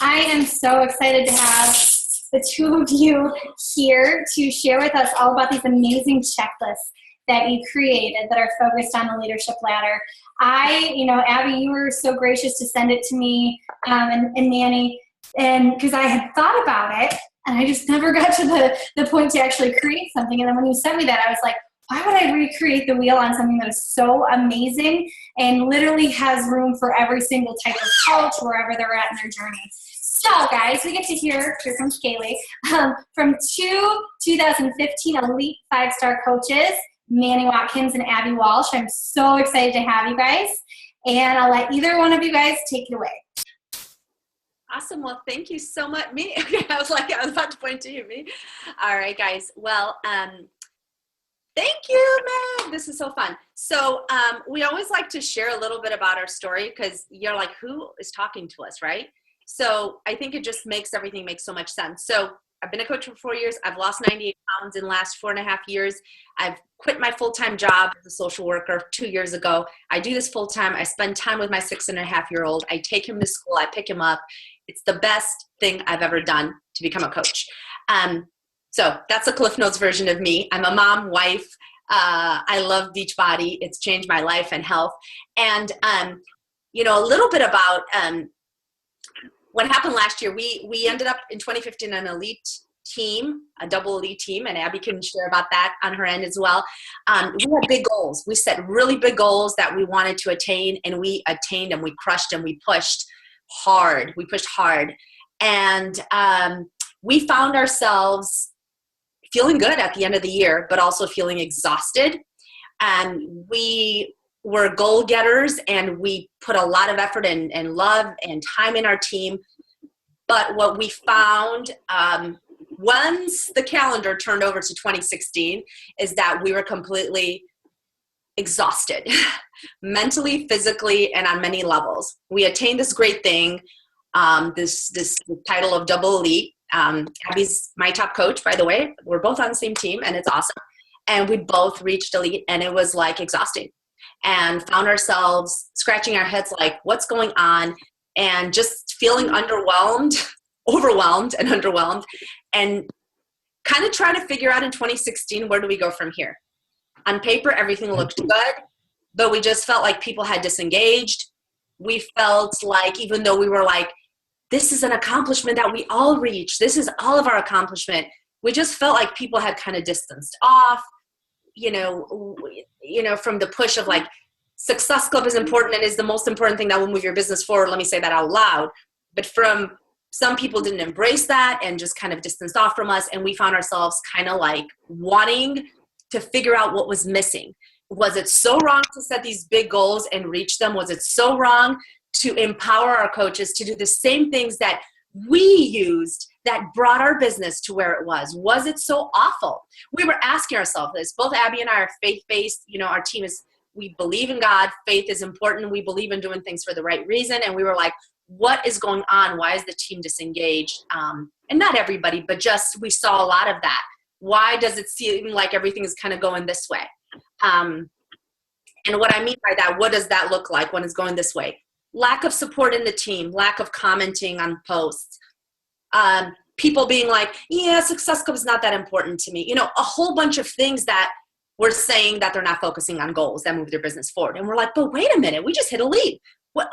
I am so excited to have the two of you here to share with us all about these amazing checklists that you created that are focused on the leadership ladder. Abby, you were so gracious to send it to me and Mannie, and because I had thought about it, and I just never got to the point to actually create something. And then when you sent me that, I was like, why would I recreate the wheel on something that is so amazing and literally has room for every single type of coach wherever they're at in their journey? So, guys, we get to hear comes Kaylee, from two 2015 Elite 5-star coaches, Mannie Watkins and Abbey Walsh. I'm so excited to have you guys, and I'll let either one of you guys take it away. Awesome. Well, thank you so much. Me? Okay, I was about to point to you, me. All right, guys. Well, thank you, man. This is so fun. So we always like to share a little bit about our story because you're like, who is talking to us, right? So I think it just makes everything make so much sense. So I've been a coach for 4 years. I've lost 98 pounds in the last 4.5 years. I've quit my full-time job as a social worker 2 years ago. I do this full-time. I spend time with my 6.5-year-old. I take him to school. I pick him up. It's the best thing I've ever done to become a coach. So that's a Cliff Notes version of me. I'm a mom, wife. I love Beachbody. It's changed my life and health. And, a little bit about what happened last year. We ended up in 2015 an elite team, a double elite team, and Abbey can share about that on her end as well. We had big goals. We set really big goals that we wanted to attain, and we attained them. We crushed them. We pushed hard. And we found ourselves feeling good at the end of the year, but also feeling exhausted. And we were goal getters, and we put a lot of effort and love and time in our team. But what we found once the calendar turned over to 2016 is that we were completely exhausted mentally, physically, and on many levels. We attained this great thing, this title of double elite. Abby's my top coach, by the way. We're both on the same team, and it's awesome. And we both reached elite, and it was like exhausting, and found ourselves scratching our heads like, what's going on? And just feeling overwhelmed, and kind of trying to figure out in 2016, where do we go from here? On paper, everything looked good, but we just felt like people had disengaged. We felt like, even though we were like, this is an accomplishment that we all reached, this is all of our accomplishment, we just felt like people had kind of distanced off, from the push of like, Success Club is important and is the most important thing that will move your business forward. Let me say that out loud. But from some people didn't embrace that and just kind of distanced off from us. And we found ourselves kind of like wanting to figure out what was missing. Was it so wrong to set these big goals and reach them? Was it so wrong to empower our coaches to do the same things that we used that brought our business to where it was? Was it so awful? We were asking ourselves this. Both Abbey and I are faith-based. Our team is, we believe in God. Faith is important. We believe in doing things for the right reason. And we were like, what is going on? Why is the team disengaged? And not everybody, but just we saw a lot of that. Why does it seem like everything is kind of going this way? And what I mean by that, what does that look like when it's going this way? Lack of support in the team, lack of commenting on posts, people being like, yeah, Success Club is not that important to me. A whole bunch of things that we're saying that they're not focusing on goals that move their business forward. And we're like, but wait a minute, we just hit a lead. What?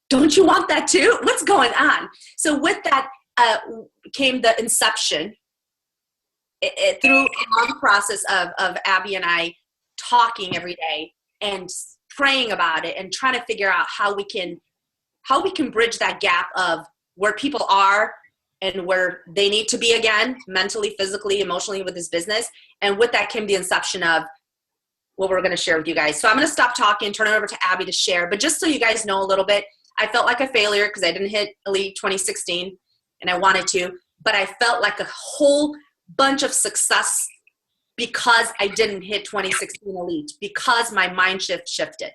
Don't you want that too? What's going on? So with that came the inception through a long process of Abbey and I talking every day and praying about it and trying to figure out how we can bridge that gap of where people are and where they need to be again, mentally, physically, emotionally with this business. And with that came the inception of what we're going to share with you guys. So I'm going to stop talking, turn it over to Abbey to share. But just so you guys know a little bit, I felt like a failure because I didn't hit Elite 2016 and I wanted to, but I felt like a whole bunch of success because I didn't hit 2016 Elite, because my mind shifted.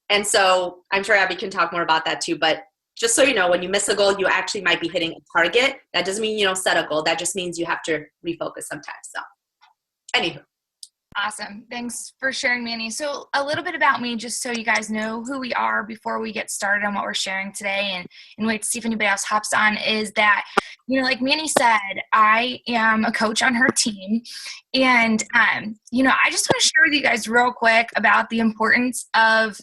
And so I'm sure Abbey can talk more about that too, but just so you know, when you miss a goal, you actually might be hitting a target. That doesn't mean you don't set a goal. That just means you have to refocus sometimes. So anywho. Awesome. Thanks for sharing, Mannie. So a little bit about me, just so you guys know who we are before we get started on what we're sharing today, and wait to see if anybody else hops on, is that, like Mannie said, I am a coach on her team. And, I just want to share with you guys real quick about the importance of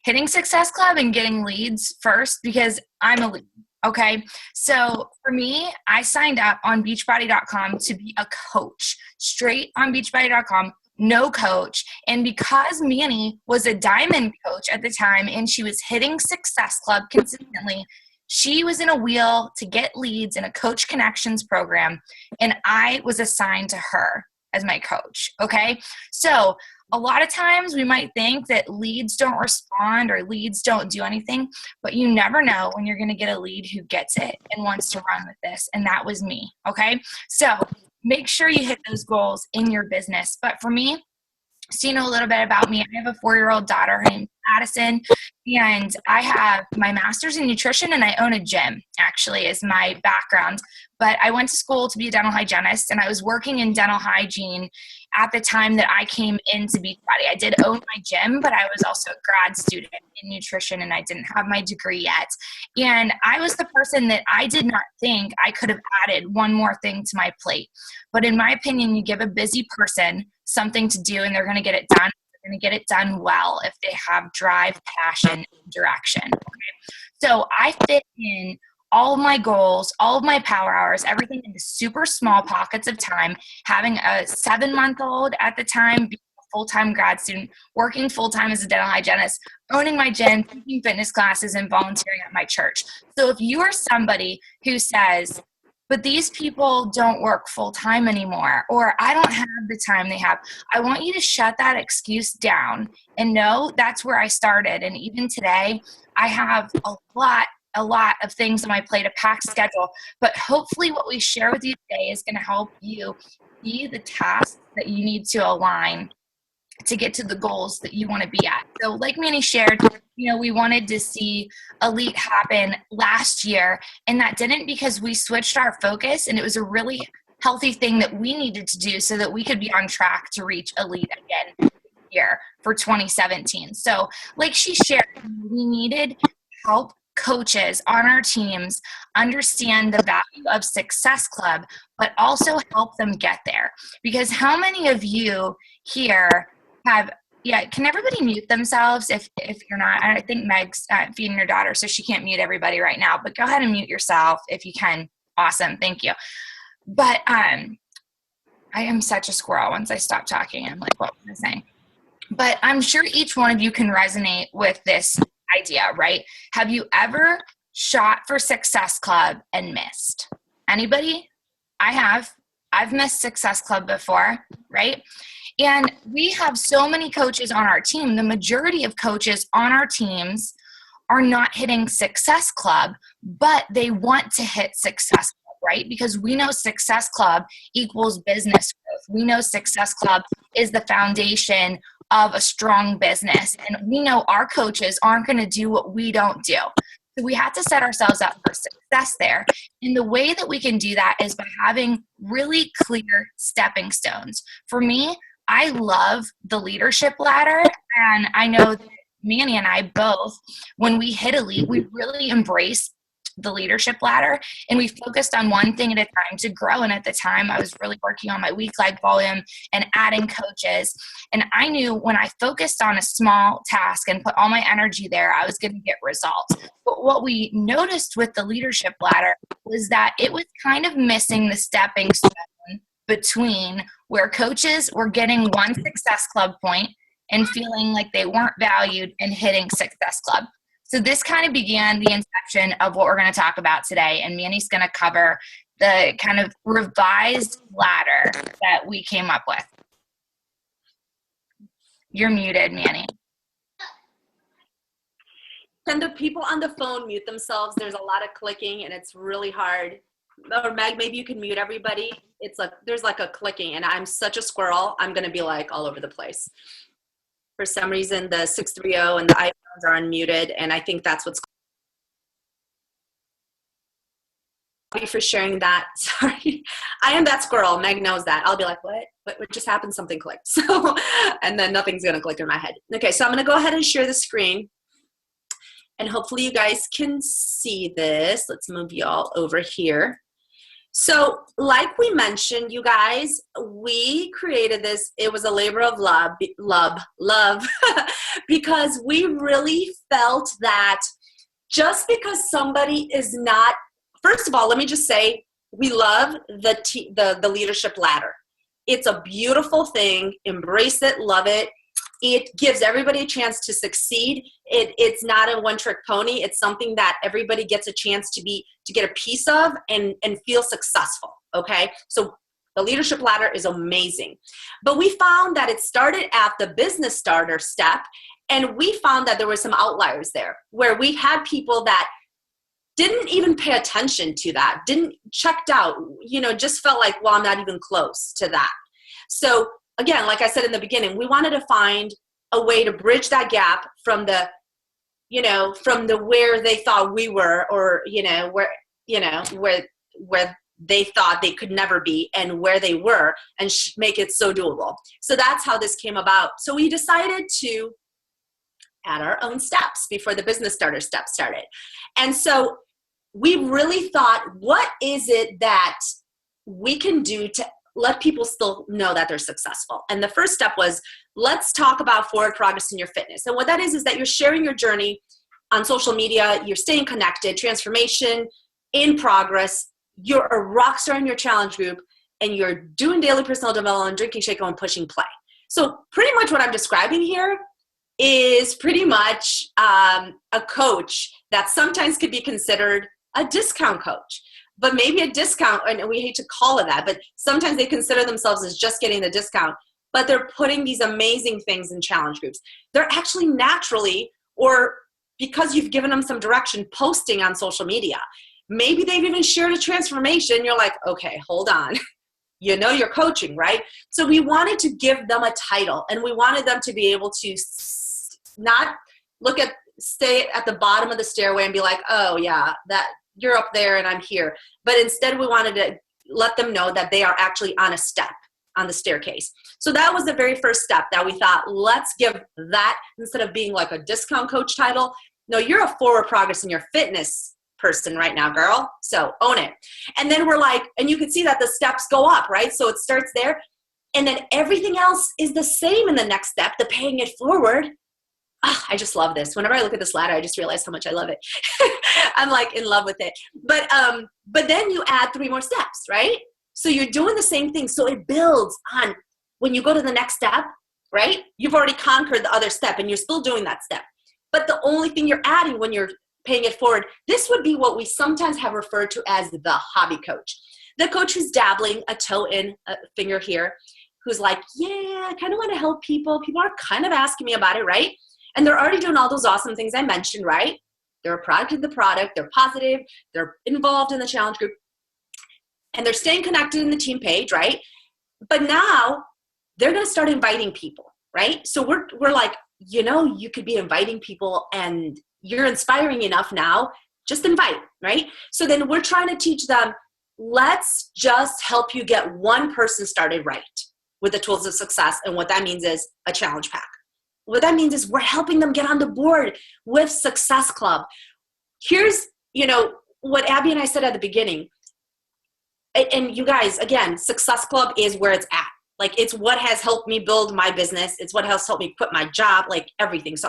hitting Success Club and getting leads first, because I'm a lead. Okay. So for me, I signed up on beachbody.com to be a coach, straight on beachbody.com. No coach. And because Mannie was a diamond coach at the time and she was hitting Success Club consistently, she was in a wheel to get leads in a coach connections program. And I was assigned to her as my coach. Okay. So a lot of times we might think that leads don't respond or leads don't do anything, but you never know when you're going to get a lead who gets it and wants to run with this. And that was me. Okay. So make sure you hit those goals in your business. But for me, so you know a little bit about me, I have a 4-year-old daughter. Her name's Addison, and I have my master's in nutrition, and I own a gym, actually, is my background. But I went to school to be a dental hygienist, and I was working in dental hygiene at the time that I came into Beachbody. I did own my gym, but I was also a grad student in nutrition, and I didn't have my degree yet. And I was the person that I did not think I could have added one more thing to my plate. But in my opinion, you give a busy person something to do, and they're going to get it done. They're going to get it done well if they have drive, passion, and direction. Okay? So I fit in all of my goals, all of my power hours, everything into super small pockets of time, having a 7-month-old at the time, being a full-time grad student, working full-time as a dental hygienist, owning my gym, taking fitness classes, and volunteering at my church. So if you are somebody who says, but these people don't work full-time anymore, or I don't have the time they have, I want you to shut that excuse down and know that's where I started. And even today, I have a lot of things on my plate, a packed schedule, but hopefully what we share with you today is going to help you see the tasks that you need to align to get to the goals that you want to be at. So like Mannie shared, we wanted to see Elite happen last year, and that didn't because we switched our focus, and it was a really healthy thing that we needed to do so that we could be on track to reach Elite again here for 2017. So like she shared, we needed help coaches on our teams understand the value of Success Club, but also help them get there. Because how many of you here can everybody mute themselves if you're not? I think Meg's feeding her daughter, so she can't mute everybody right now, but go ahead and mute yourself if you can. Awesome, thank you. But I am such a squirrel. Once I stop talking, I'm like, what was I saying? But I'm sure each one of you can resonate with this idea, right? Have you ever shot for Success Club and missed? Anybody? I have. I've missed Success Club before, right? And we have so many coaches on our team. The majority of coaches on our teams are not hitting Success Club, but they want to hit Success Club, right? Because we know Success Club equals business growth. We know Success Club is the foundation of a strong business. And we know our coaches aren't going to do what we don't do. So we have to set ourselves up for success there. And the way that we can do that is by having really clear stepping stones. For me, I love the leadership ladder. And I know that Mannie and I both, when we hit Elite, we really embrace the leadership ladder, and we focused on one thing at a time to grow. And at the time, I was really working on my week leg volume and adding coaches. And I knew when I focused on a small task and put all my energy there, I was going to get results. But what we noticed with the leadership ladder was that it was kind of missing the stepping stone between where coaches were getting one Success Club point and feeling like they weren't valued and hitting Success Club. So this kind of began the inception of what we're going to talk about today. And Mannie's going to cover the kind of revised ladder that we came up with. You're muted, Mannie. Can the people on the phone mute themselves? There's a lot of clicking and it's really hard. Or Meg, maybe you can mute everybody. There's like a clicking, and I'm such a squirrel. I'm going to be like all over the place. For some reason, the 630 and the iPhones are unmuted, and I think that's what's. Sorry for sharing that. Sorry. I am that squirrel. Meg knows that. I'll be like, what? what just happened? Something clicked. So, and then nothing's going to click in my head. Okay, so I'm going to go ahead and share the screen. And hopefully you guys can see this. Let's move y'all over here. So like we mentioned, you guys, we created this. It was a labor of love, because we really felt that just because somebody is not, first of all, let me just say, we love the leadership ladder. It's a beautiful thing. Embrace it, love it. It gives everybody a chance to succeed. It's not a one-trick pony. It's something that everybody gets a chance to get a piece of and feel successful, okay? So the leadership ladder is amazing. But we found that it started at the business starter step, and we found that there were some outliers there where we had people that didn't even pay attention to that, didn't checked out, just felt like, well, I'm not even close to that. So again, like I said in the beginning, we wanted to find a way to bridge that gap from the where they thought we were, or where they thought they could never be, and where they were, and make it so doable. So that's how this came about. So we decided to add our own steps before the business starter step started. And so we really thought, what is it that we can do to let people still know that they're successful? And the first step was, let's talk about forward progress in your fitness. And what that is that you're sharing your journey on social media, you're staying connected, transformation in progress, you're a rock star in your challenge group, and you're doing daily personal development, drinking Shakeout, and pushing play. So pretty much what I'm describing here is pretty much a coach that sometimes could be considered a discount coach. But maybe a discount, and we hate to call it that, but sometimes they consider themselves as just getting the discount, but they're putting these amazing things in challenge groups. They're actually naturally, or because you've given them some direction, posting on social media. Maybe they've even shared a transformation. You're like, okay, hold on. You're coaching, right? So we wanted to give them a title, and we wanted them to be able to not stay at the bottom of the stairway and be like, oh yeah, that you're up there and I'm here. But instead we wanted to let them know that they are actually on a step on the staircase. So that was the very first step that we thought, let's give that, instead of being like a discount coach title. No, you're a forward progress in your fitness person right now, girl. So own it. And then we're like, and you can see that the steps go up, right? So it starts there. And then everything else is the same in the next step, the paying it forward. I just love this. Whenever I look at this ladder, I just realize how much I love it. I'm like in love with it. But then you add 3 more steps, right? So you're doing the same thing. So it builds on when you go to the next step, right? You've already conquered the other step and you're still doing that step. But the only thing you're adding when you're paying it forward, this would be what we sometimes have referred to as the hobby coach. The coach who's dabbling a toe in, a finger here, who's like, yeah, I kind of want to help people. People are kind of asking me about it, right? And they're already doing all those awesome things I mentioned, right? They're a product of the product. They're positive. They're involved in the challenge group. And they're staying connected in the team page, right? But now they're going to start inviting people, right? So we're like, you could be inviting people and you're inspiring enough now. Just invite, right? So then we're trying to teach them, let's just help you get one person started right with the tools of success. And what that means is a challenge pack. What that means is we're helping them get on the board with Success Club. Here's, what Abbey and I said at the beginning. And you guys, again, Success Club is where it's at. Like, it's what has helped me build my business. It's what has helped me quit my job, like everything. So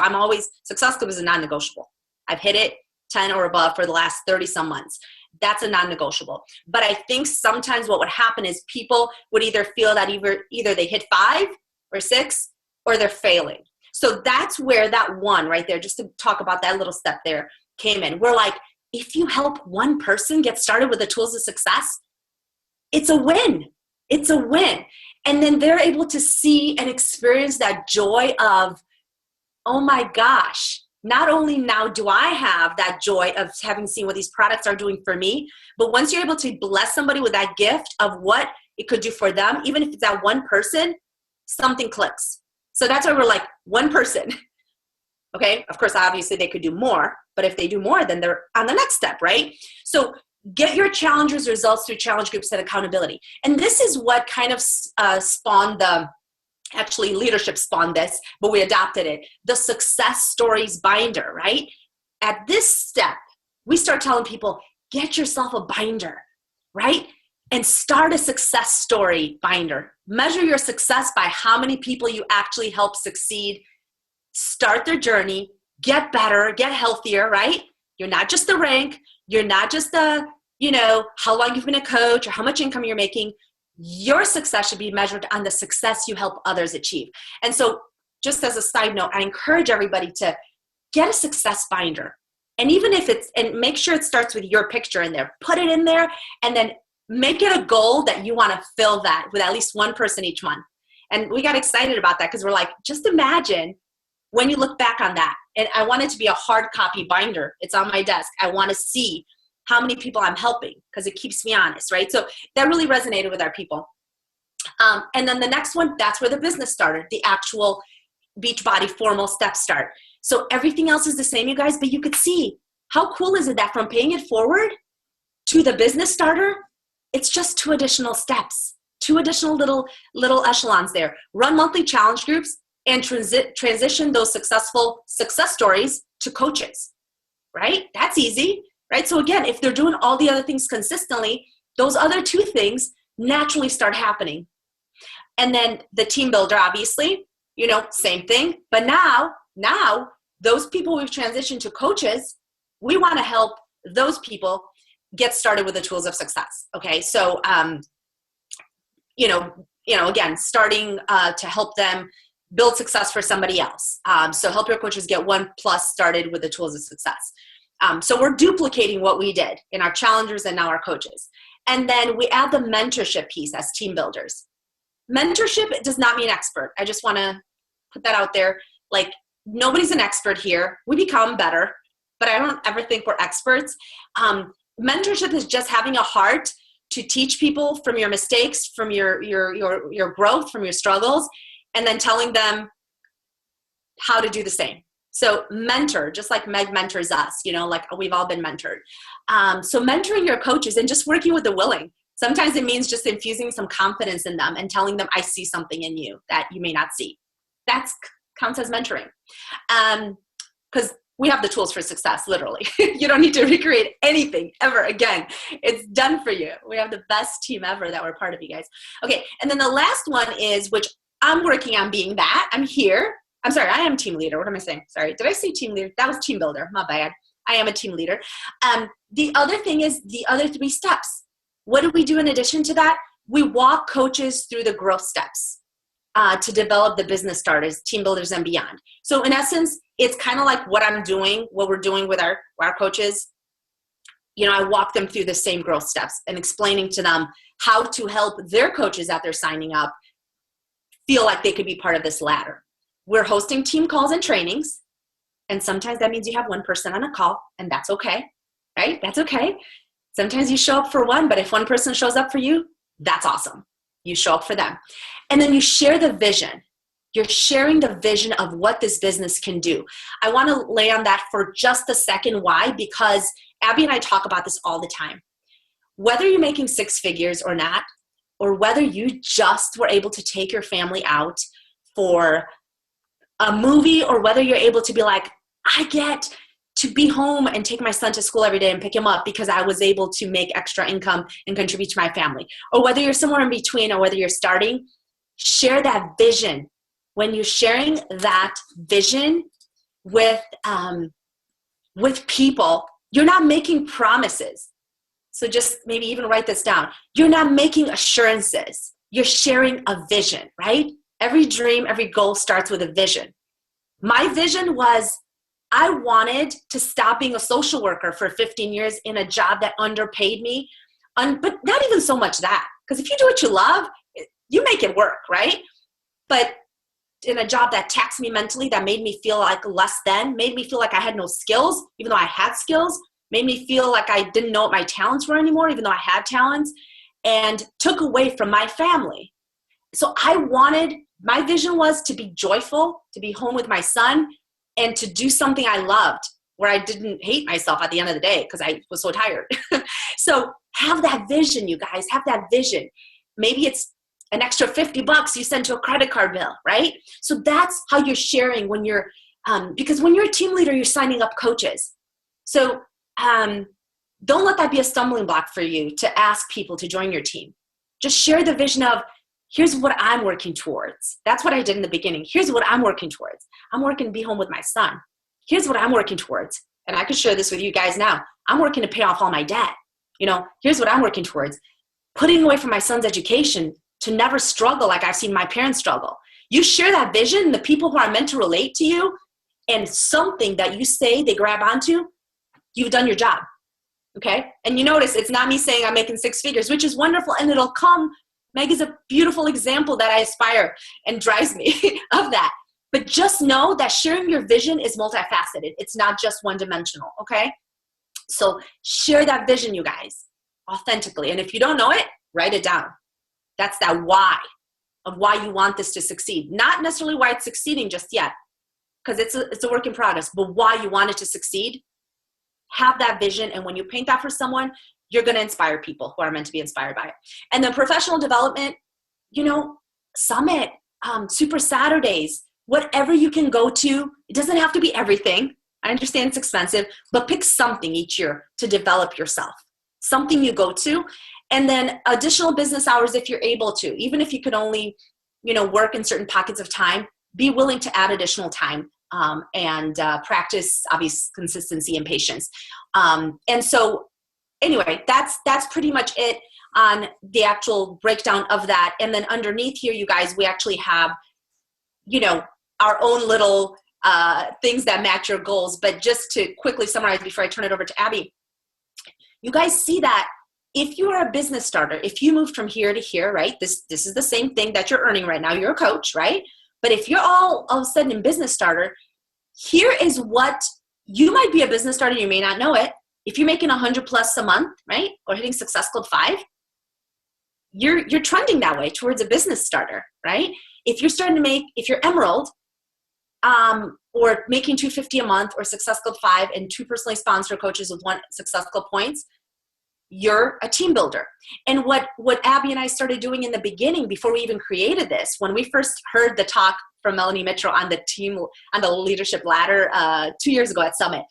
Success Club is a non-negotiable. I've hit it 10 or above for the last 30 some months. That's a non-negotiable. But I think sometimes what would happen is people would either feel that either they hit 5 or 6 or they're failing. So that's where that one right there, just to talk about that little step there, came in. We're like, if you help one person get started with the tools of success, it's a win. It's a win. And then they're able to see and experience that joy of, oh my gosh, not only now do I have that joy of having seen what these products are doing for me, but once you're able to bless somebody with that gift of what it could do for them, even if it's that one person, something clicks. So that's why we're like, one person. Okay, of course, obviously they could do more, but if they do more, then they're on the next step, right? So get your challengers results through challenge groups and accountability. And this is what kind of spawned actually leadership spawned this, but we adopted it. The success stories binder, right? At this step, we start telling people, get yourself a binder, right? And start a success story binder. Measure your success by how many people you actually help succeed, start their journey, get better, get healthier, right? You're not just the rank. You're not just the, how long you've been a coach or how much income you're making. Your success should be measured on the success you help others achieve. And so just as a side note, I encourage everybody to get a success binder. And even if and make sure it starts with your picture in there, put it in there, and then make it a goal that you want to fill that with at least one person each month. And we got excited about that because we're like, just imagine when you look back on that. And I want it to be a hard copy binder. It's on my desk. I want to see how many people I'm helping because it keeps me honest, right? So that really resonated with our people. And then the next one, that's where the business started, the actual Beachbody formal steps start. So everything else is the same, you guys, but you could see how cool is it that from paying it forward to the business starter, it's just 2 additional steps, 2 additional little echelons there. Run monthly challenge groups and transition those successful success stories to coaches, right? That's easy. Right? So again, if they're doing all the other things consistently, those other 2 things naturally start happening. And then the team builder, obviously, same thing. But now those people we've transitioned to coaches, we want to help those people get started with the tools of success. Okay. So, again, starting to help them build success for somebody else. So help your coaches get 1+ started with the tools of success. So we're duplicating what we did in our challengers and now our coaches. And then we add the mentorship piece as team builders. Mentorship does not mean expert. I just want to put that out there. Like, nobody's an expert here. We become better, but I don't ever think we're experts. Mentorship is just having a heart to teach people from your mistakes, from your growth, from your struggles, and then telling them how to do the same. So mentor, just like Meg mentors us, like we've all been mentored. So mentoring your coaches and just working with the willing. Sometimes it means just infusing some confidence in them and telling them, I see something in you that you may not see. That counts as mentoring. Because we have the tools for success, literally. You don't need to recreate anything ever again. It's done for you. We have the best team ever that we're part of, you guys. Okay, and then the last one is, which I'm working on being that. I'm here. I'm sorry, I am team leader. What am I saying? Sorry, did I say team leader? That was team builder. My bad. I am a team leader. The other thing is the other 3 steps. What do we do in addition to that? We walk coaches through the growth steps to develop the business starters, team builders, and beyond. So in essence, it's kind of like what we're doing with our coaches. I walk them through the same growth steps and explaining to them how to help their coaches that they're signing up feel like they could be part of this ladder. We're hosting team calls and trainings, and sometimes that means you have 1 person on a call, and that's okay, right? That's okay. Sometimes you show up for one, but if 1 person shows up for you, that's awesome. You show up for them. And then you share the vision. You're sharing the vision of what this business can do. I want to lay on that for just a second. Why? Because Abbey and I talk about this all the time. Whether you're making 6 figures or not, or whether you just were able to take your family out for a movie, or whether you're able to be like, I get to be home and take my son to school every day and pick him up because I was able to make extra income and contribute to my family. Or whether you're somewhere in between, or whether you're starting, share that vision. When you're sharing that vision with people, you're not making promises. So just maybe even write this down. You're not making assurances. You're sharing a vision, right? Every dream, every goal starts with a vision. My vision was I wanted to stop being a social worker for 15 years in a job that underpaid me, but not even so much that. Because if you do what you love, you make it work, right? But in a job that taxed me mentally, that made me feel like less than, made me feel like I had no skills, even though I had skills, made me feel like I didn't know what my talents were anymore, even though I had talents, and took away from my family. So my vision was to be joyful, to be home with my son, and to do something I loved where I didn't hate myself at the end of the day because I was so tired. So have that vision, you guys, have that vision. Maybe it's an extra $50 you send to a credit card bill, right? So that's how you're sharing when you're, because when you're a team leader, you're signing up coaches. So don't let that be a stumbling block for you to ask people to join your team. Just share the vision of, here's what I'm working towards. That's what I did in the beginning. Here's what I'm working towards. I'm working to be home with my son. Here's what I'm working towards. And I could share this with you guys now. I'm working to pay off all my debt. Here's what I'm working towards. Putting away from my son's education to never struggle like I've seen my parents struggle. You share that vision, the people who are meant to relate to you, and something that you say they grab onto, you've done your job. Okay? And you notice it's not me saying I'm making 6 figures, which is wonderful, and it'll come. Meg is a beautiful example that I aspire and drives me of that. But just know that sharing your vision is multifaceted. It's not just one-dimensional, okay? So share that vision, you guys, authentically. And if you don't know it, write it down. That's that why of why you want this to succeed. Not necessarily why it's succeeding just yet, because it's a work in progress, but why you want it to succeed. Have that vision, and when you paint that for someone, you're going to inspire people who are meant to be inspired by it. And then professional development, Summit, Super Saturdays, whatever you can go to. It doesn't have to be everything. I understand it's expensive, but pick something each year to develop yourself, something you go to. And then additional business hours if you're able to. Even if you could only, work in certain pockets of time, be willing to add additional time and practice, obvious consistency and patience. And so anyway, that's pretty much it on the actual breakdown of that. And then underneath here, you guys, we actually have, our own little things that match your goals. But just to quickly summarize before I turn it over to Abbey, you guys see that if you are a business starter, if you moved from here to here, right, this is the same thing that you're earning right now. You're a coach, right? But if you're all of a sudden in business starter, here is what you might be a business starter. You may not know it. If you're making 100 plus a month, right, or hitting Success Club 5, you're trending that way towards a business starter, right? If you're Emerald, or making $250 a month, or Success Club 5 and 2 personally sponsored coaches with 1 Success Club points, you're a team builder. And what Abbey and I started doing in the beginning, before we even created this, when we first heard the talk from Melanie Mitchell on the leadership ladder 2 years ago at Summit,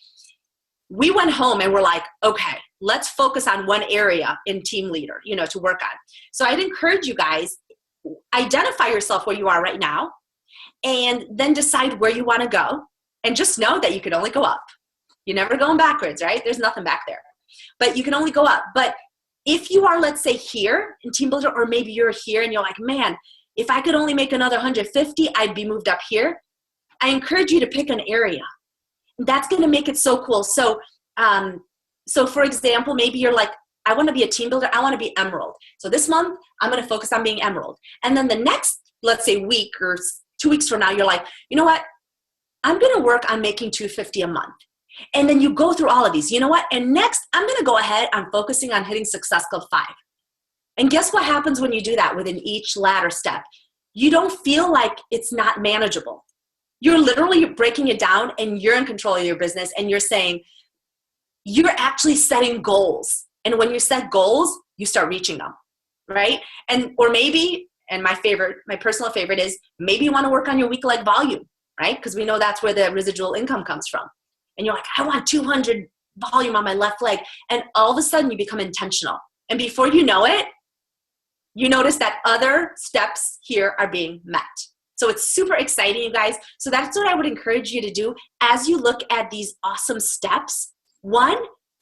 we went home and we're like, okay, let's focus on one area in team leader, to work on. So I'd encourage you guys, identify yourself where you are right now, and then decide where you want to go. And just know that you can only go up. You're never going backwards, right? There's nothing back there. But you can only go up. But if you are, let's say, here in team builder, or maybe you're here and you're like, man, if I could only make another 150, I'd be moved up here. I encourage you to pick an area. That's going to make it so cool. So for example, maybe you're like, I want to be a team builder. I want to be Emerald. So this month, I'm going to focus on being Emerald. And then the next, let's say, week or 2 weeks from now, you're like, you know what? I'm going to work on making $250 a month. And then you go through all of these. You know what? And next, I'm going to go ahead on focusing on hitting Success Club 5. And guess what happens when you do that within each ladder step? You don't feel like it's not manageable. You're literally breaking it down, and you're in control of your business, and you're saying, you're actually setting goals. And when you set goals, you start reaching them, right? Or maybe, and my personal favorite is, maybe you want to work on your weak leg volume, right? Because we know that's where the residual income comes from. And you're like, I want 200 volume on my left leg. And all of a sudden you become intentional. And before you know it, you notice that other steps here are being met. So it's super exciting, you guys. So that's what I would encourage you to do as you look at these awesome steps. One,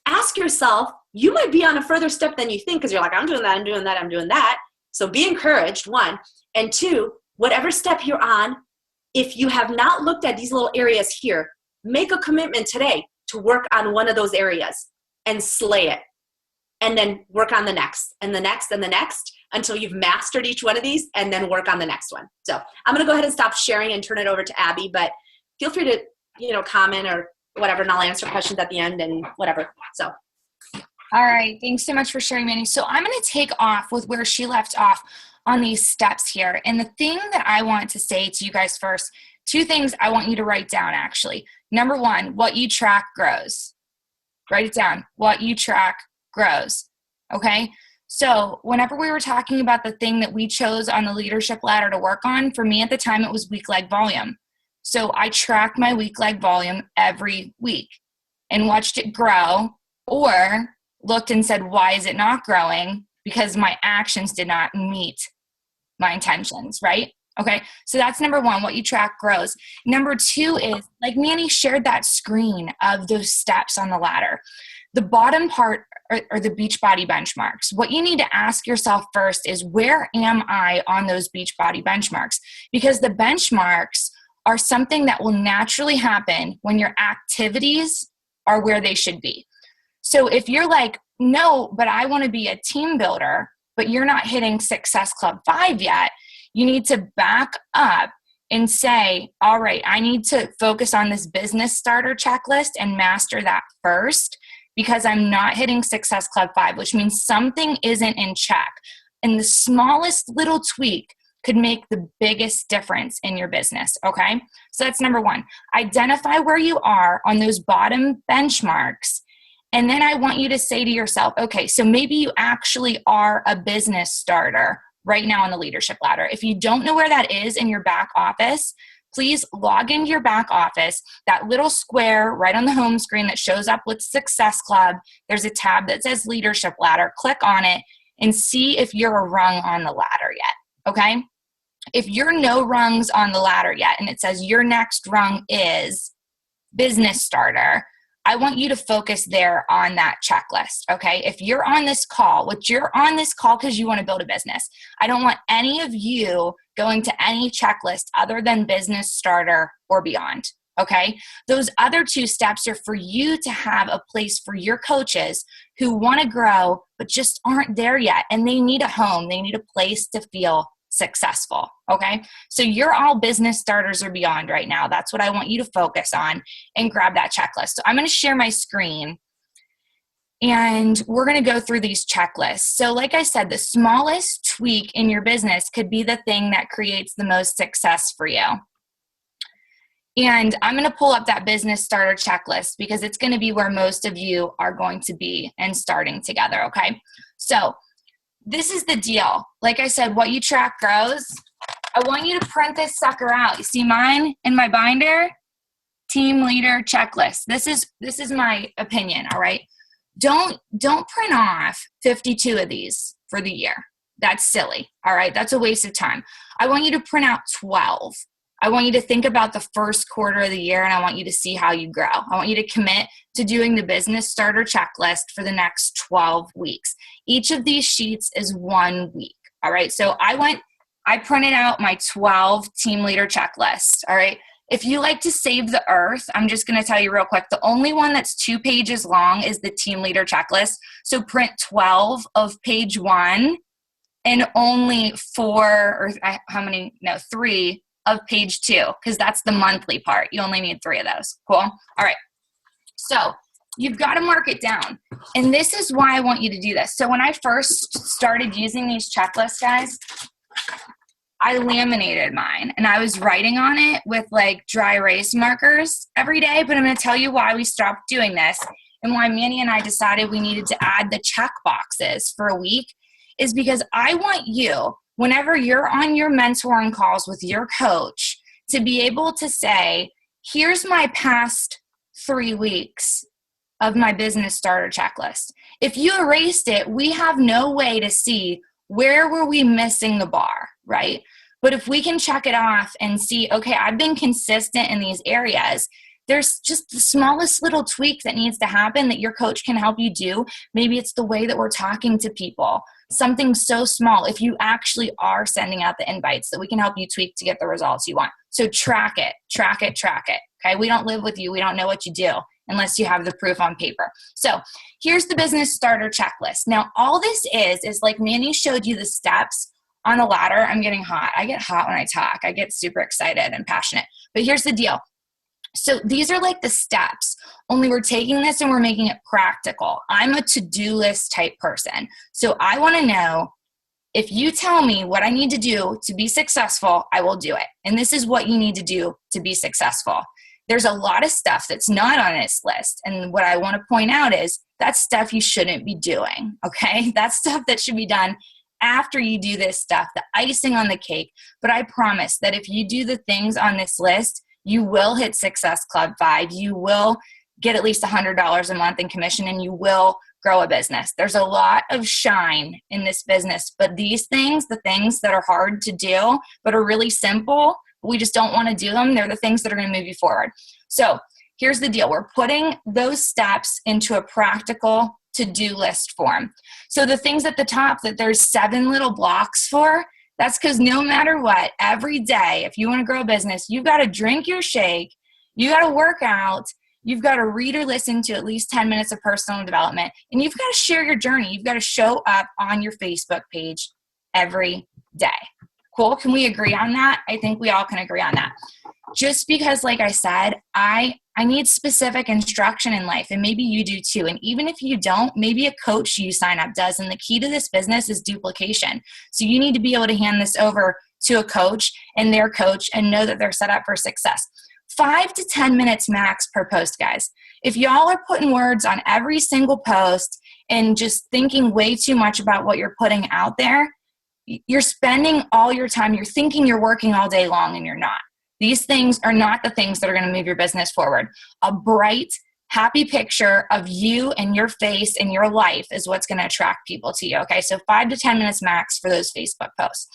ask yourself, you might be on a further step than you think, because you're like, I'm doing that, I'm doing that, I'm doing that. So be encouraged, one. And two, whatever step you're on, if you have not looked at these little areas here, make a commitment today to work on one of those areas and slay it. And then work on the next and the next and the next until you've mastered each one of these, and then work on the next one. So I'm going to go ahead and stop sharing and turn it over to Abbey, but feel free to, comment or whatever, and I'll answer questions at the end and whatever. So. All right. Thanks so much for sharing, Mannie. So I'm going to take off with where she left off on these steps here. And the thing that I want to say to you guys first, 2 things I want you to write down, actually. Number 1, what you track grows. Write it down. What you track grows. Okay. So whenever we were talking about the thing that we chose on the leadership ladder to work on, for me at the time, it was week leg volume. So I tracked my week leg volume every week and watched it grow, or looked and said, why is it not growing? Because my actions did not meet my intentions, right? Okay, so that's number one, what you track grows. Number two is, like Mannie shared that screen of those steps on the ladder. The bottom part are the Beachbody benchmarks. What you need to ask yourself first is, where am I on those Beachbody benchmarks? Because the benchmarks are something that will naturally happen when your activities are where they should be. So if you're like, no, but I want to be a team builder, but you're not hitting Success Club 5 yet, you need to back up and say, all right, I need to focus on this business starter checklist and master that first, because I'm not hitting Success Club 5, which means something isn't in check. And the smallest little tweak could make the biggest difference in your business, okay? So that's number one. Identify where you are on those bottom benchmarks. And then I want you to say to yourself, okay, so maybe you actually are a business starter right now on the leadership ladder. If you don't know where that is in your back office, please log into your back office, that little square right on the home screen that shows up with Success Club. There's a tab that says Leadership Ladder. Click on it and see if you're a rung on the ladder yet, okay? If you're no rungs on the ladder yet and it says your next rung is business starter, I want you to focus there on that checklist, okay? If you're on this call, which you're on this call because you want to build a business, I don't want any of you going to any checklist other than business starter or beyond, okay? Those other two steps are for you to have a place for your coaches who want to grow but just aren't there yet, and they need a home. They need a place to feel successful, okay? So you're all business starters or beyond right now. That's what I want you to focus on and grab that checklist. So I'm going to share my screen and we're going to go through these checklists. So like I said, the smallest tweak in your business could be the thing that creates the most success for you. And I'm going to pull up that business starter checklist because it's going to be where most of you are going to be and starting together, okay? So this is the deal. Like I said, what you track grows. I want you to print this sucker out. You see mine in my binder? Team leader checklist. This is my opinion, all right? Don't print off 52 of these for the year. That's silly, all right? That's a waste of time. I want you to print out 12. I want you to think about the first quarter of the year and I want you to see how you grow. I want you to commit to doing the business starter checklist for the next 12 weeks. Each of these sheets is 1 week, all right? So I printed out my 12 team leader checklist, all right? If you like to save the earth, I'm just going to tell you real quick, the only one that's 2 pages long is the team leader checklist. So print 12 of page 1 and only 3 of page 2, because that's the monthly part. You only need 3 of those. Cool? All right. So you've got to mark it down. And this is why I want you to do this. So when I first started using these checklists, guys, I laminated mine and I was writing on it with like dry erase markers every day. But I'm going to tell you why we stopped doing this and why Mannie and I decided we needed to add the check boxes for a week is because I want you, whenever you're on your mentoring calls with your coach, to be able to say, here's my past 3 weeks of my business starter checklist. If you erased it, we have no way to see where were we missing the bar, right? But if we can check it off and see, okay, I've been consistent in these areas, there's just the smallest little tweak that needs to happen that your coach can help you do. Maybe it's the way that we're talking to people. Something so small, if you actually are sending out the invites, that we can help you tweak to get the results you want. So track it. Okay, we don't live with you. We don't know what you do unless you have the proof on paper. So here's the business starter checklist. Now, all this is like Mannie showed you the steps on a ladder. I'm getting hot. I get hot when I talk. I get super excited and passionate. But here's the deal. So these are like the steps, only we're taking this and we're making it practical. I'm a to-do list type person. So I want to know, if you tell me what I need to do to be successful, I will do it. And this is what you need to do to be successful. There's a lot of stuff that's not on this list. And what I want to point out is that's stuff you shouldn't be doing, okay? That's stuff that should be done after you do this stuff, the icing on the cake. But I promise that if you do the things on this list, you will hit Success Club 5. You will get at least $100 a month in commission, and you will grow a business. There's a lot of shine in this business, but these things, the things that are hard to do, but are really simple, we just don't want to do them. They're the things that are going to move you forward. So here's the deal. We're putting those steps into a practical to-do list form. So the things at the top that there's 7 little blocks for, that's because no matter what, every day, if you want to grow a business, you've got to drink your shake, you got to work out, you've got to read or listen to at least 10 minutes of personal development, and you've got to share your journey. You've got to show up on your Facebook page every day. Cool? Can we agree on that? I think we all can agree on that. Just because, like I said, I need specific instruction in life, and maybe you do too. And even if you don't, maybe a coach you sign up does. And the key to this business is duplication. So you need to be able to hand this over to a coach and their coach and know that they're set up for success. 5 to 10 minutes max per post, guys. If y'all are putting words on every single post and just thinking way too much about what you're putting out there, you're spending all your time, you're thinking you're working all day long, and you're not. These things are not the things that are going to move your business forward. A bright, happy picture of you and your face and your life is what's going to attract people to you. Okay, so 5 to 10 minutes max for those Facebook posts.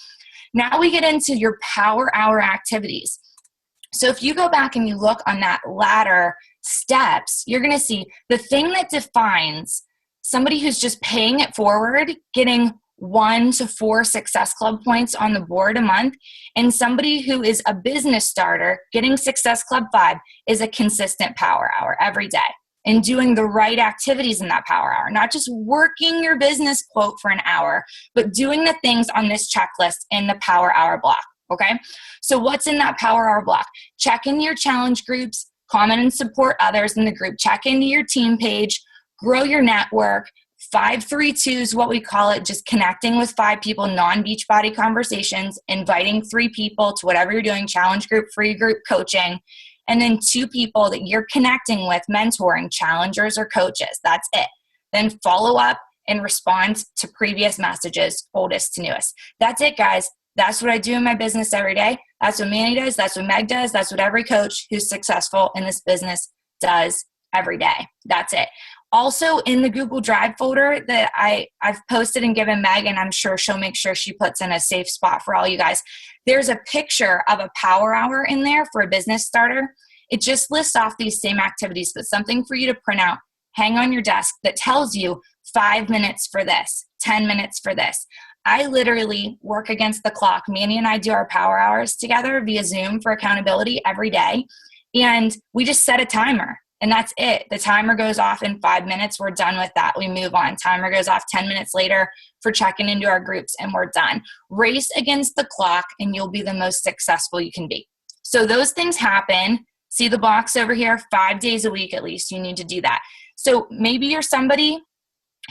Now we get into your power hour activities. So if you go back and you look on that ladder steps, you're going to see the thing that defines somebody who's just paying it forward, getting 1 to 4 Success Club points on the board a month, and somebody who is a business starter getting Success Club 5 is a consistent power hour every day and doing the right activities in that power hour, not just working your business quote for an hour, but doing the things on this checklist in the power hour block. Okay, so what's in that power hour block? Check into your challenge groups, comment and support others in the group, check into your team page, grow your network. 5-3-2 is what we call it, just connecting with 5 people, non-Beachbody conversations, inviting 3 people to whatever you're doing, challenge group, free group, coaching, and then 2 people that you're connecting with, mentoring, challengers or coaches. That's it. Then follow up and respond to previous messages, oldest to newest. That's it, guys. That's what I do in my business every day. That's what Mannie does. That's what Meg does. That's what every coach who's successful in this business does every day. That's it. Also in the Google Drive folder that I've posted and given Meg, and I'm sure she'll make sure she puts in a safe spot for all you guys, there's a picture of a power hour in there for a business starter. It just lists off these same activities, but something for you to print out, hang on your desk that tells you 5 minutes for this, 10 minutes for this. I literally work against the clock. Mannie and I do our power hours together via Zoom for accountability every day, and we just set a timer. And that's it. The timer goes off in 5 minutes. We're done with that. We move on. Timer goes off 10 minutes later for checking into our groups, and we're done. Race against the clock, and you'll be the most successful you can be. So those things happen. See the box over here? 5 days a week at least. You need to do that. So maybe you're somebody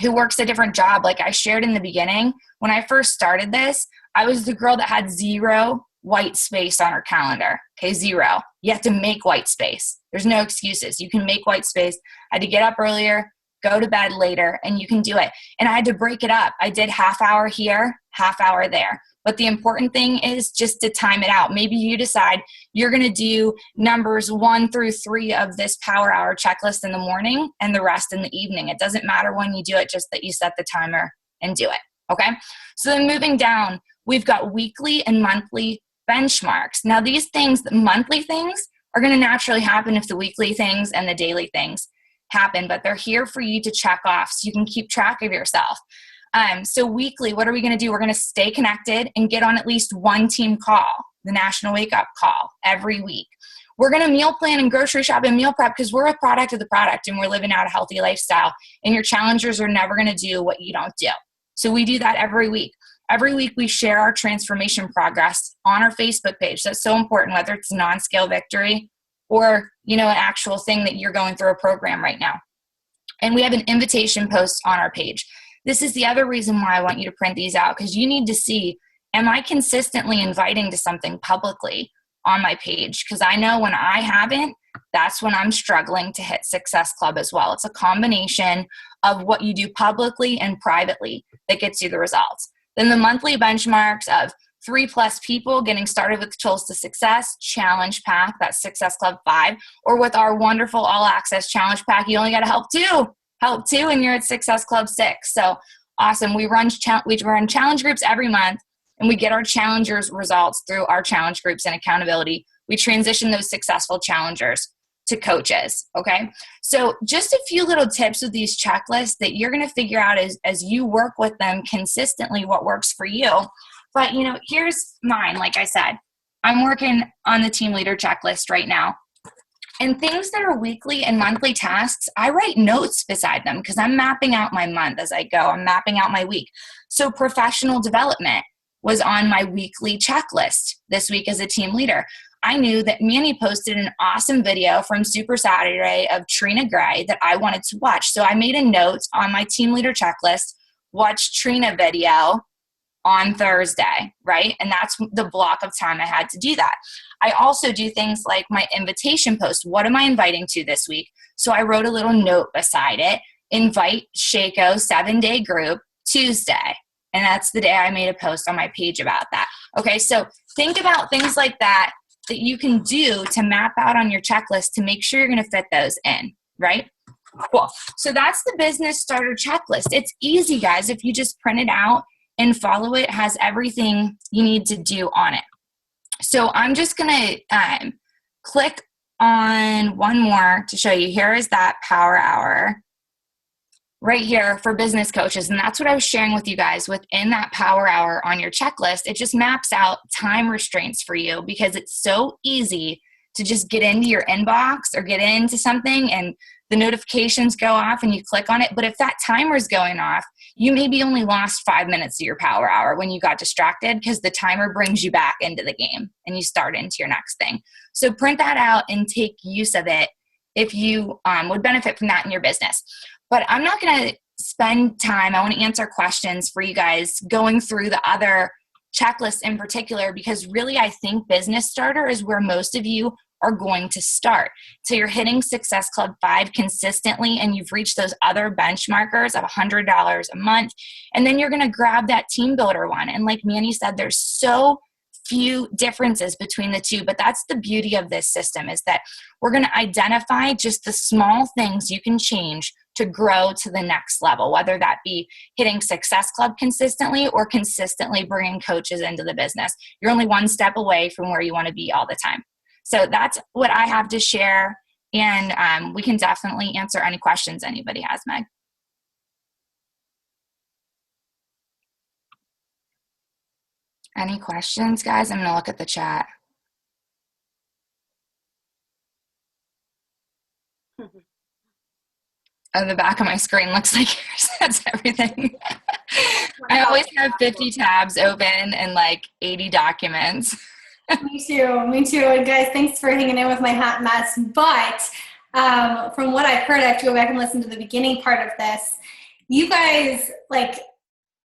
who works a different job. Like I shared in the beginning, when I first started this, I was the girl that had 0 white space on her calendar. Okay, 0. You have to make white space. There's no excuses. You can make white space. I had to get up earlier, go to bed later, and you can do it. And I had to break it up. I did half hour here, half hour there. But the important thing is just to time it out. Maybe you decide you're going to do numbers 1 through 3 of this power hour checklist in the morning and the rest in the evening. It doesn't matter when you do it, just that you set the timer and do it. Okay? So then moving down, we've got weekly and monthly benchmarks. Now these things, the monthly things, are going to naturally happen if the weekly things and the daily things happen, but they're here for you to check off so you can keep track of yourself. So weekly, what are we going to do? We're going to stay connected and get on at least 1 team call, the National Wake Up Call, every week. We're going to meal plan and grocery shop and meal prep because we're a product of the product and we're living out a healthy lifestyle, and your challengers are never going to do what you don't do. So we do that every week. Every week we share our transformation progress on our Facebook page. That's so important, whether it's a non-scale victory or, an actual thing that you're going through a program right now. And we have an invitation post on our page. This is the other reason why I want you to print these out, because you need to see, am I consistently inviting to something publicly on my page, because I know when I haven't, that's when I'm struggling to hit Success Club as well. It's a combination of what you do publicly and privately that gets you the results. Then the monthly benchmarks of 3+ people getting started with Tools to Success Challenge Pack, that's Success Club 5, or with our wonderful All Access Challenge Pack, you only got to help two, and you're at Success Club 6. So awesome. We run challenge groups every month, and we get our challengers results through our challenge groups and accountability. We transition those successful challengers to coaches, okay? So just a few little tips with these checklists that you're going to figure out as you work with them consistently what works for you. But, here's mine. Like I said, I'm working on the team leader checklist right now. And things that are weekly and monthly tasks, I write notes beside them because I'm mapping out my month as I go. I'm mapping out my week. So professional development was on my weekly checklist this week as a team leader. I knew that Mannie posted an awesome video from Super Saturday of Trina Gray that I wanted to watch. So I made a note on my team leader checklist, watch Trina video on Thursday, right? And that's the block of time I had to do that. I also do things like my invitation post. What am I inviting to this week? So I wrote a little note beside it, invite Shako 7-day group Tuesday. And that's the day I made a post on my page about that. Okay, so think about things like that you can do to map out on your checklist to make sure you're going to fit those in, right? Cool. So that's the business starter checklist. It's easy, guys. If you just print it out and follow it, has everything you need to do on it. So I'm just going to click on one more to show you. Here is that power hour right here for business coaches. And that's what I was sharing with you guys within that power hour on your checklist. It just maps out time restraints for you because it's so easy to just get into your inbox or get into something and the notifications go off and you click on it. But if that timer is going off, you maybe only lost 5 minutes of your power hour when you got distracted because the timer brings you back into the game and you start into your next thing. So print that out and take use of it if you would benefit from that in your business. But I'm not going to spend time. I want to answer questions for you guys going through the other checklists in particular because really I think Business Starter is where most of you are going to start. So you're hitting Success Club 5 consistently and you've reached those other benchmarkers of $100 a month. And then you're going to grab that team builder one. And like Mannie said, there's so few differences between the two, but that's the beauty of this system is that we're going to identify just the small things you can change to grow to the next level, whether that be hitting Success Club consistently or consistently bringing coaches into the business. You're only one step away from where you want to be all the time. So that's what I have to share, and we can definitely answer any questions anybody has, Meg. Any questions, guys? I'm going to look at the chat. Oh, the back of my screen looks like yours. That's everything. I always have 50 tabs open and like 80 documents. Me too. And guys, thanks for hanging in with my hot mess. But from what I've heard, I have to go back and listen to the beginning part of this. You guys,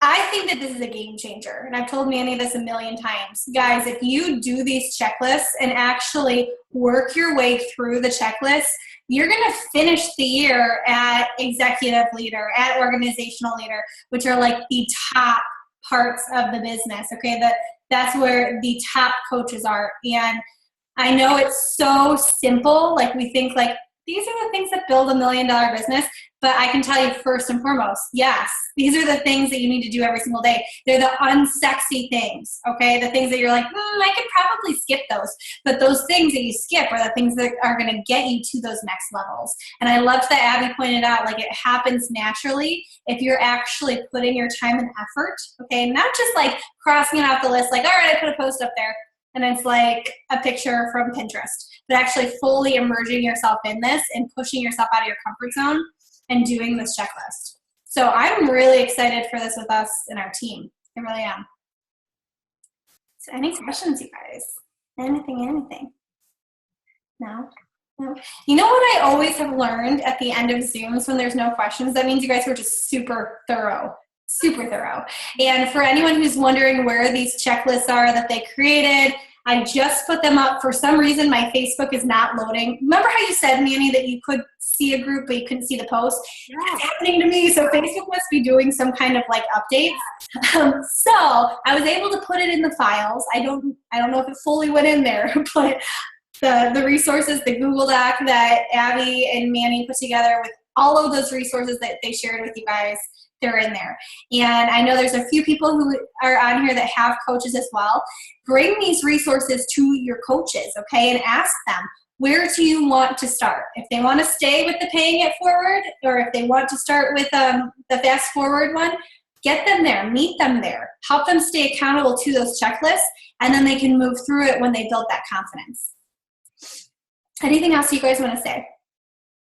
I think that this is a game changer. And I've told Mannie this a million times. Guys, if you do these checklists and actually work your way through the checklist, you're going to finish the year at executive leader, at organizational leader, which are like the top parts of the business, okay? That's where the top coaches are. And I know it's so simple. We think these are the things that build $1 million business. But I can tell you first and foremost, yes, these are the things that you need to do every single day. They're the unsexy things, okay? The things that you're like, I could probably skip those. But those things that you skip are the things that are going to get you to those next levels. And I loved that Abbey pointed out, it happens naturally if you're actually putting your time and effort, okay? Not just crossing it off the list, all right, I put a post up there. And it's like a picture from Pinterest. But actually fully immersing yourself in this and pushing yourself out of your comfort zone and doing this checklist. So I'm really excited for this with us and our team. I really am. So any questions, you guys? Anything? No? You know what I always have learned at the end of Zooms when there's no questions? That means you guys were just super thorough. Super thorough. And for anyone who's wondering where these checklists are that they created, I just put them up. For some reason, my Facebook is not loading. Remember how you said, Mannie, that you could see a group, but you couldn't see the post? Yeah. That's happening to me. So Facebook must be doing some kind of like updates. So I was able to put it in the files. I don't know if it fully went in there, but the resources, the Google Doc that Abbey and Mannie put together with all of those resources that they shared with you guys, they're in there. And I know there's a few people who are on here that have coaches as well. Bring these resources to your coaches, okay, and ask them, where do you want to start? If they want to stay with the paying it forward, or if they want to start with the fast forward one, get them there, meet them there, help them stay accountable to those checklists, and then they can move through it when they build that confidence. Anything else you guys want to say?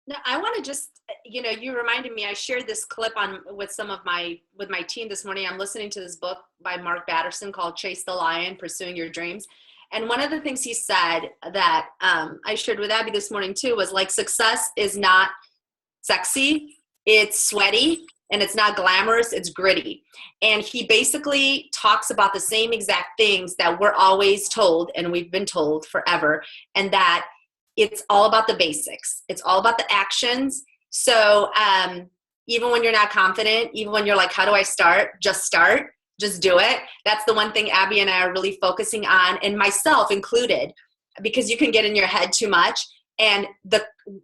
No, I want to just, you reminded me, I shared this clip with my team this morning. I'm listening to this book by Mark Batterson called Chase the Lion, Pursuing Your Dreams. And one of the things he said that I shared with Abbey this morning too was like, success is not sexy, it's sweaty, and it's not glamorous, it's gritty. And he basically talks about the same exact things that we're always told, and we've been told forever, and that it's all about the basics. It's all about the actions. So even when you're not confident, even when you're like, how do I start? Just do it. That's the one thing Abbey and I are really focusing on, and myself included, because you can get in your head too much. And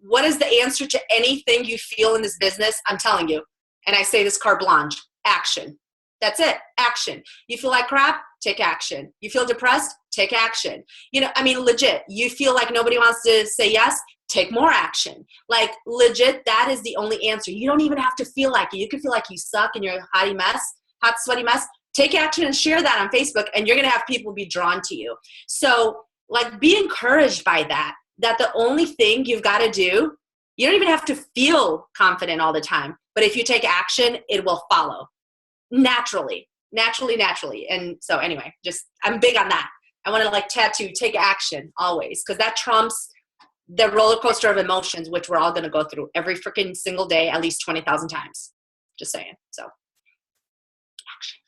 what is the answer to anything you feel in this business? I'm telling you. And I say this carte blanche, action. That's it, action. You feel like crap? Take action. You feel depressed? Take action. Legit, you feel like nobody wants to say yes? Take more action. Like, legit, that is the only answer. You don't even have to feel like it. You can feel like you suck and you're a hot, sweaty mess. Take action and share that on Facebook, and you're going to have people be drawn to you. So, like, be encouraged by that the only thing you've got to do, you don't even have to feel confident all the time. But if you take action, it will follow. Naturally. And so anyway, I'm big on that. I want to tattoo, take action always, because that trumps the roller coaster of emotions, which we're all going to go through every freaking single day, at least 20,000 times. Just saying. So action.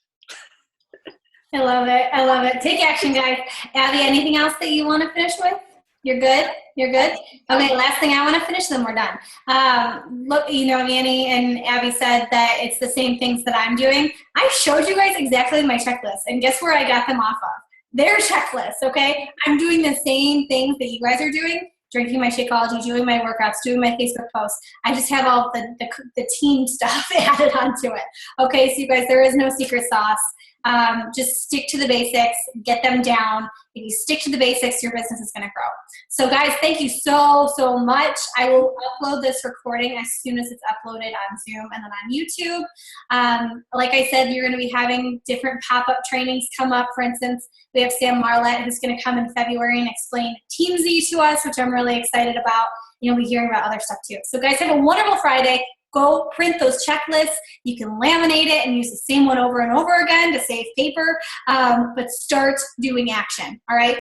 I love it. Take action, guys. Abbey, anything else that you want to finish with? You're good? Okay, last thing I want to finish, then we're done. Look, Mannie and Abbey said that it's the same things that I'm doing. I showed you guys exactly my checklist, and guess where I got them off of? Their checklist, okay? I'm doing the same things that you guys are doing, drinking my Shakeology, doing my workouts, doing my Facebook posts. I just have all the team stuff added onto it. Okay, so you guys, there is no secret sauce. Just stick to the basics, get them down. If you stick to the basics, your business is going to grow. So guys, thank you so much. I will upload this recording as soon as it's uploaded on Zoom and then on YouTube. Like I said, you're going to be having different pop-up trainings come up. For instance, we have Sam Marlett who's going to come in February and explain Team Z to us, which I'm really excited about. You'll be hearing about other stuff too. So guys, have a wonderful Friday. Go print those checklists. You can laminate it and use the same one over and over again to save paper, but start doing action, all right?